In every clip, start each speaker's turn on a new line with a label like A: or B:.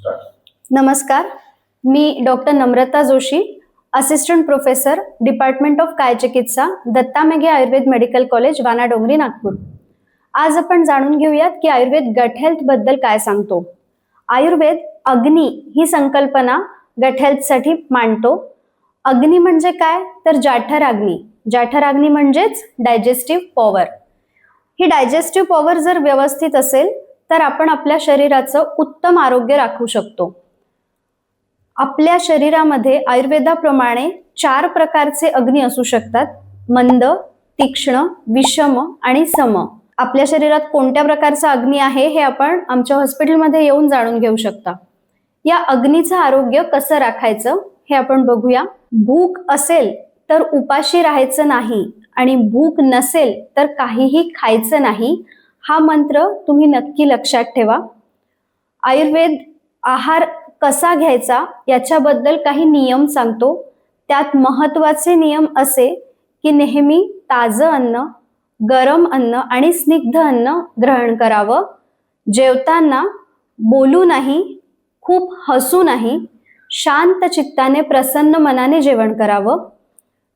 A: नमस्कार, मी doctor Namrata Joshi, assistant professor, department of Kaya Chikitsa, Datta Meghe Ayurved medical college, Wanadongri, Nagpur. आज आपण जाणून घेऊयात की आयुर्वेद गट हेल्थ बद्दल काय सांगतो. आयुर्वेद अग्नी ही संकल्पना गट हेल्थ साठी मांडतो. अग्नी म्हणजे काय, तर जाठराग्नी. जाठराग्नी म्हणजेच डायजेस्टिव्ह पॉवर. ही डायजेस्टिव्ह पॉवर जर व्यवस्थित असेल तर आपण आपल्या शरीराचं उत्तम आरोग्य राखू शकतो. आपल्या शरीरामध्ये आयुर्वेदाप्रमाणे 4 प्रकारचे अग्नी असू शकतात: मंद, तीक्ष्ण, विषम आणि सम. आपल्या शरीरात कोणत्या प्रकारचा अग्नी आहे हे आपण आमच्या हॉस्पिटलमध्ये येऊन जाणून घेऊ शकता. या अग्नीचं आरोग्य कसं राखायचं हे आपण बघूया. भूक असेल तर उपाशी राहायचं नाही आणि भूक नसेल तर काहीही खायचं नाही, हा मंत्र तुम्ही नक्की लक्षात ठेवा. आयुर्वेद आहार कसा घ्यायचा याच्याबद्दल काही नियम सांगतो. त्यात महत्त्वाचे नियम असे की नेहमी ताजं अन्न, गरम अन्न आणि स्निग्ध अन्न ग्रहण करावं. जेवताना बोलू नाही, खूप हसू नाही, शांत चित्ताने प्रसन्न मनाने जेवण करावं.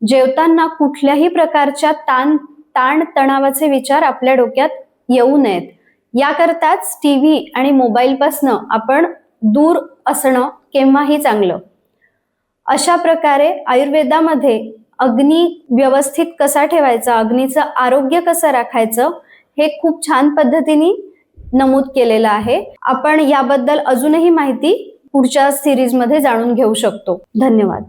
A: जेवताना कुठल्याही प्रकारच्या ताण तणावाचे विचार आपल्या डोक्यात येऊ नयेत. याकरताच टीव्ही आणि मोबाईलपासनं आपण दूर असणं केव्हाही चांगलं. अशा प्रकारे आयुर्वेदामध्ये अग्नी व्यवस्थित कसा ठेवायचा, अग्नीचं आरोग्य कसं राखायचं हे खूप छान पद्धतीने नमूद केलेलं आहे. आपण याबद्दल अजूनही माहिती पुढच्या सिरीजमध्ये जाणून घेऊ शकतो. धन्यवाद.